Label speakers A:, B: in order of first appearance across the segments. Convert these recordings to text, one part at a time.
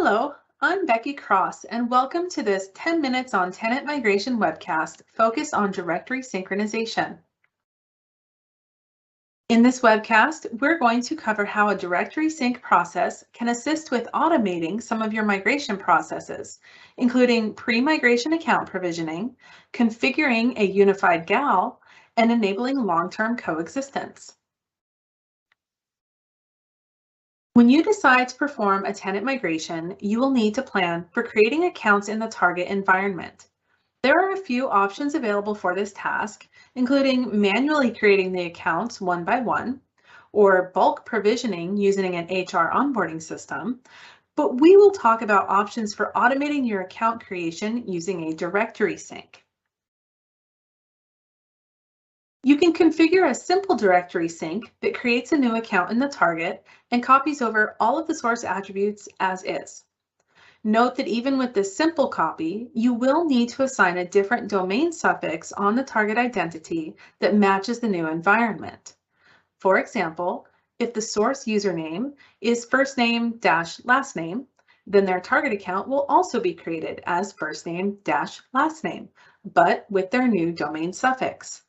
A: Hello, I'm Becky Cross, and welcome to this 10 Minutes on Tenant Migration webcast focused on directory synchronization. In this webcast, we're going to cover how a directory sync process can assist with automating some of your migration processes, including pre-migration account provisioning, configuring a unified GAL, and enabling long-term coexistence. When you decide to perform a tenant migration, you will need to plan for creating accounts in the target environment. There are a few options available for this task, including manually creating the accounts one by one, or bulk provisioning using an HR onboarding system, but we will talk about options for automating your account creation using a directory sync. You can configure a simple directory sync that creates a new account in the target and copies over all of the source attributes as is. Note that even with this simple copy, you will need to assign a different domain suffix on the target identity that matches the new environment. For example, if the source username is first name - last name, then their target account will also be created as first name - last name, but with their new domain suffix.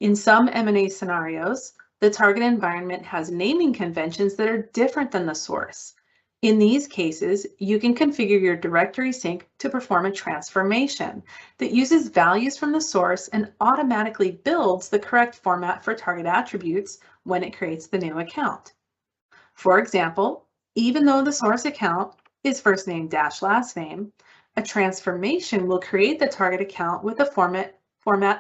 A: In some M&A scenarios, the target environment has naming conventions that are different than the source. In these cases, you can configure your directory sync to perform a transformation that uses values from the source and automatically builds the correct format for target attributes when it creates the new account. For example, even though the source account is first name - last name, a transformation will create the target account with a format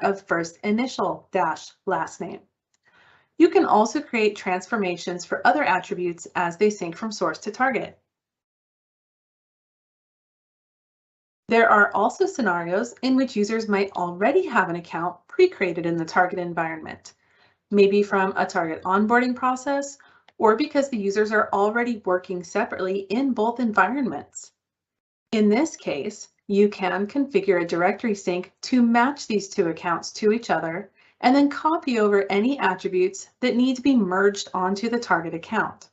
A: of first initial - last name. You can also create transformations for other attributes as they sync from source to target. There are also scenarios in which users might already have an account pre-created in the target environment, maybe from a target onboarding process or because the users are already working separately in both environments. In this case, you can configure a directory sync to match these two accounts to each other and then copy over any attributes that need to be merged onto the target account.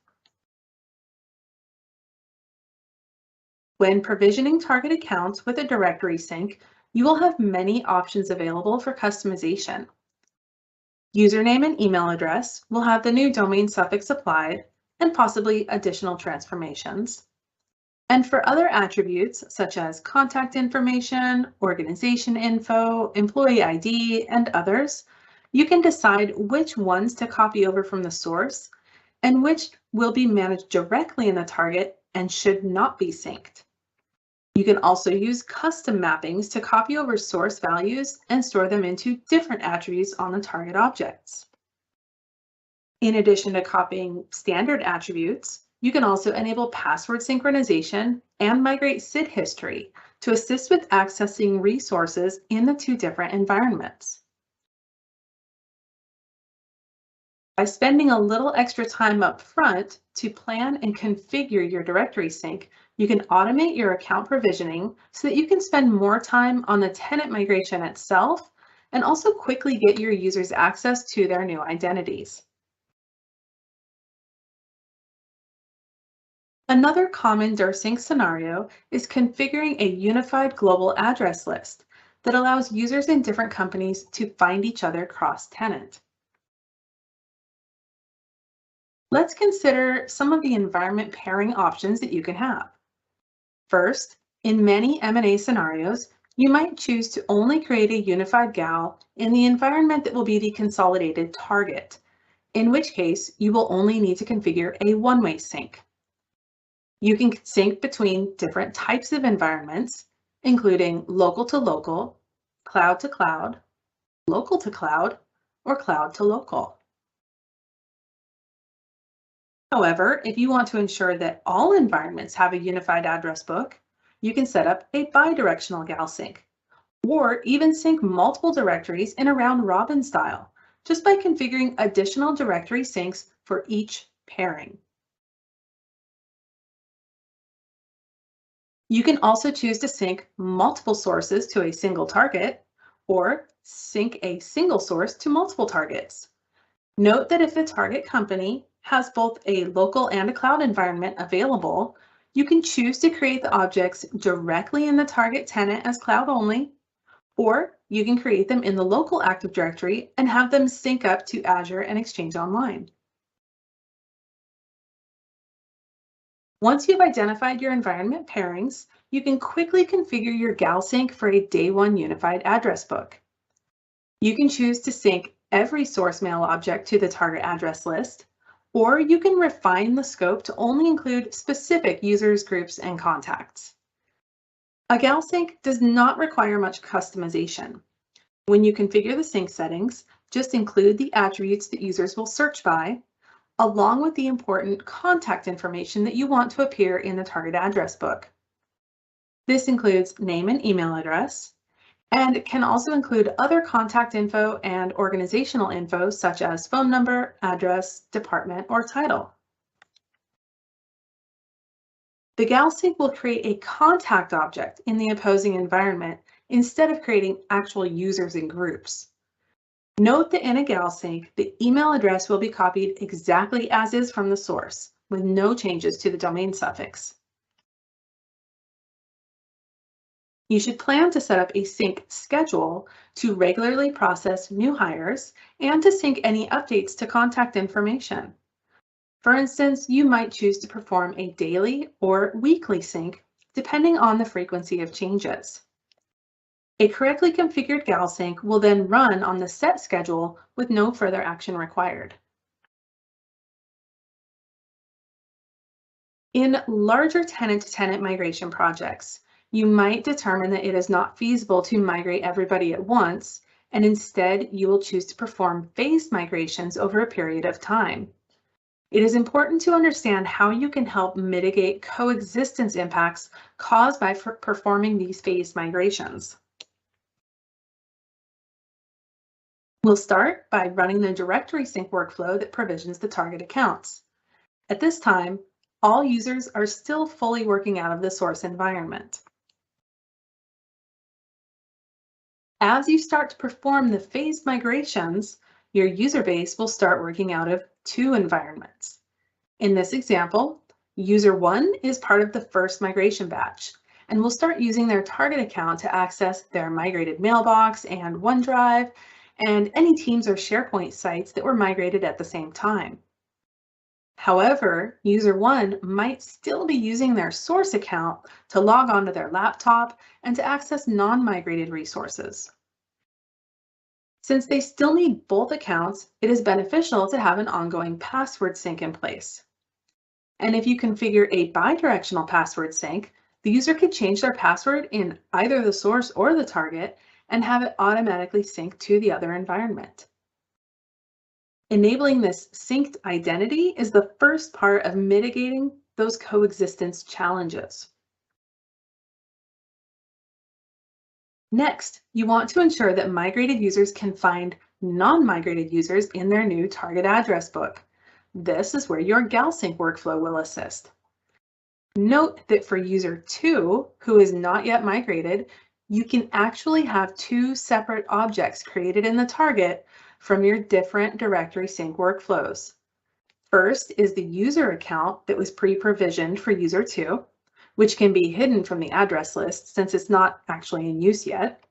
A: When provisioning target accounts with a directory sync, you will have many options available for customization. Username and email address will have the new domain suffix applied and possibly additional transformations. And for other attributes, such as contact information, organization info, employee ID, and others, you can decide which ones to copy over from the source and which will be managed directly in the target and should not be synced. You can also use custom mappings to copy over source values and store them into different attributes on the target objects. In addition to copying standard attributes, you can also enable password synchronization and migrate SID history to assist with accessing resources in the two different environments. By spending a little extra time up front to plan and configure your directory sync, you can automate your account provisioning so that you can spend more time on the tenant migration itself and also quickly get your users access to their new identities. Another common Dir Sync scenario is configuring a unified global address list that allows users in different companies to find each other cross-tenant. Let's consider some of the environment pairing options that you can have. First, in many M&A scenarios, you might choose to only create a unified GAL in the environment that will be the consolidated target, in which case you will only need to configure a one-way sync. You can sync between different types of environments, including local to local, cloud to cloud, local to cloud, or cloud to local. However, if you want to ensure that all environments have a unified address book, you can set up a bidirectional GAL sync, or even sync multiple directories in a round-robin style, just by configuring additional directory syncs for each pairing. You can also choose to sync multiple sources to a single target or sync a single source to multiple targets. Note that if the target company has both a local and a cloud environment available, you can choose to create the objects directly in the target tenant as cloud only, or you can create them in the local Active Directory and have them sync up to Azure and Exchange Online. Once you've identified your environment pairings, you can quickly configure your GalSync for a day one unified address book. You can choose to sync every source mail object to the target address list, or you can refine the scope to only include specific users, groups, and contacts. A GalSync does not require much customization. When you configure the sync settings, just include the attributes that users will search by, along with the important contact information that you want to appear in the target address book. This includes name and email address, and it can also include other contact info and organizational info such as phone number, address, department, or title. The GalSync will create a contact object in the opposing environment instead of creating actual users and groups. Note that in a GalSync, the email address will be copied exactly as is from the source, with no changes to the domain suffix. You should plan to set up a sync schedule to regularly process new hires and to sync any updates to contact information. For instance, you might choose to perform a daily or weekly sync, depending on the frequency of changes. A correctly configured GalSync will then run on the set schedule with no further action required. In larger tenant-to-tenant migration projects, you might determine that it is not feasible to migrate everybody at once, and instead you will choose to perform phased migrations over a period of time. It is important to understand how you can help mitigate coexistence impacts caused by performing these phased migrations. We'll start by running the Directory Sync workflow that provisions the target accounts. At this time, all users are still fully working out of the source environment. As you start to perform the phased migrations, your user base will start working out of two environments. In this example, user 1 is part of the first migration batch and will start using their target account to access their migrated mailbox and OneDrive and any Teams or SharePoint sites that were migrated at the same time. However, user 1 might still be using their source account to log onto their laptop and to access non-migrated resources. Since they still need both accounts, it is beneficial to have an ongoing password sync in place. And if you configure a bidirectional password sync, the user could change their password in either the source or the target and have it automatically sync to the other environment. Enabling this synced identity is the first part of mitigating those coexistence challenges. Next, you want to ensure that migrated users can find non-migrated users in their new target address book. This is where your GalSync workflow will assist. Note that for user 2, who is not yet migrated, you can actually have two separate objects created in the target from your different Directory Sync workflows. First is the user account that was pre-provisioned for user 2, which can be hidden from the address list since it's not actually in use yet.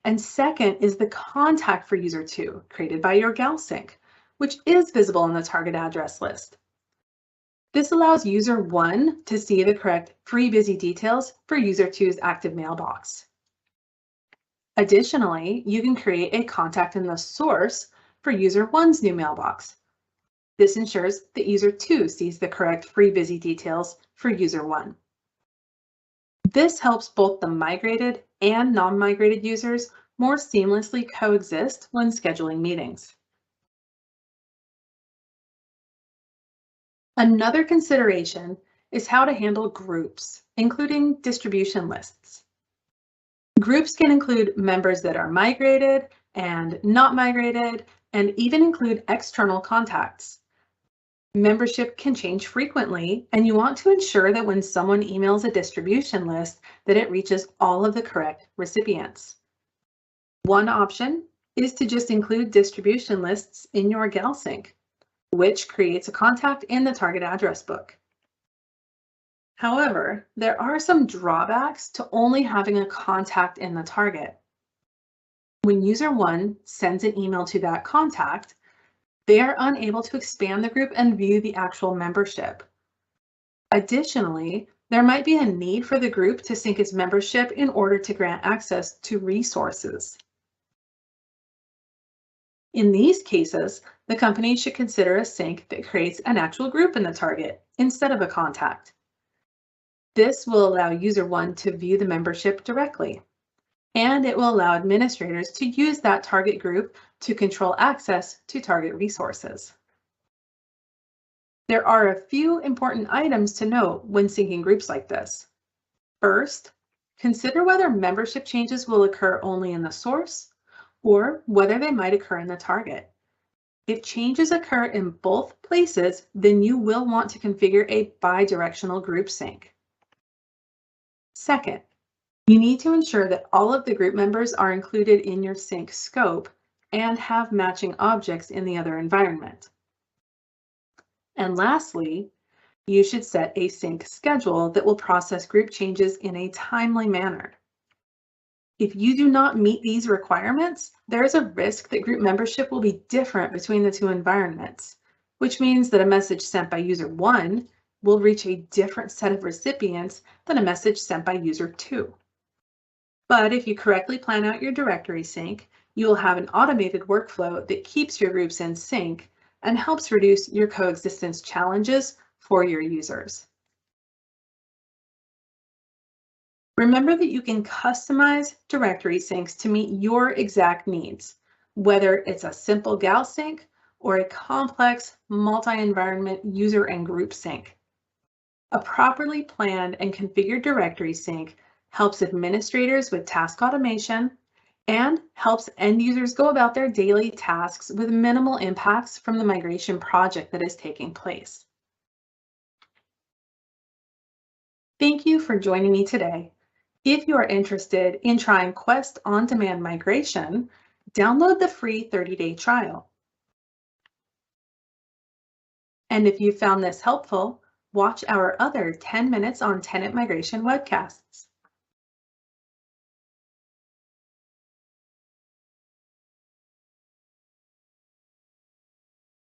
A: And second is the contact for user 2 created by your GalSync, which is visible in the target address list. This allows user 1 to see the correct free busy details for user 2's active mailbox. Additionally, you can create a contact in the source for user 1's new mailbox. This ensures that user 2 sees the correct free busy details for user 1. This helps both the migrated and non-migrated users more seamlessly coexist when scheduling meetings. Another consideration is how to handle groups, including distribution lists. Groups can include members that are migrated and not migrated, and even include external contacts. Membership can change frequently, and you want to ensure that when someone emails a distribution list, that it reaches all of the correct recipients. One option is to just include distribution lists in your GalSync. which creates a contact in the target address book. However, there are some drawbacks to only having a contact in the target. When user 1 sends an email to that contact, they are unable to expand the group and view the actual membership. Additionally, there might be a need for the group to sync its membership in order to grant access to resources. In these cases, the company should consider a sync that creates an actual group in the target instead of a contact. This will allow user 1 to view the membership directly, and it will allow administrators to use that target group to control access to target resources. There are a few important items to note when syncing groups like this. First, consider whether membership changes will occur only in the source or whether they might occur in the target. If changes occur in both places, then you will want to configure a bidirectional group sync. Second, you need to ensure that all of the group members are included in your sync scope and have matching objects in the other environment. And lastly, you should set a sync schedule that will process group changes in a timely manner. If you do not meet these requirements, there is a risk that group membership will be different between the two environments, which means that a message sent by user 1 will reach a different set of recipients than a message sent by user 2. But if you correctly plan out your directory sync, you will have an automated workflow that keeps your groups in sync and helps reduce your coexistence challenges for your users. Remember that you can customize directory syncs to meet your exact needs, whether it's a simple gal sync or a complex multi-environment user and group sync. A properly planned and configured directory sync helps administrators with task automation and helps end users go about their daily tasks with minimal impacts from the migration project that is taking place. Thank you for joining me today. If you are interested in trying Quest on-demand migration, download the free 30-day trial. And if you found this helpful, watch our other 10 Minutes on Tenant Migration webcasts.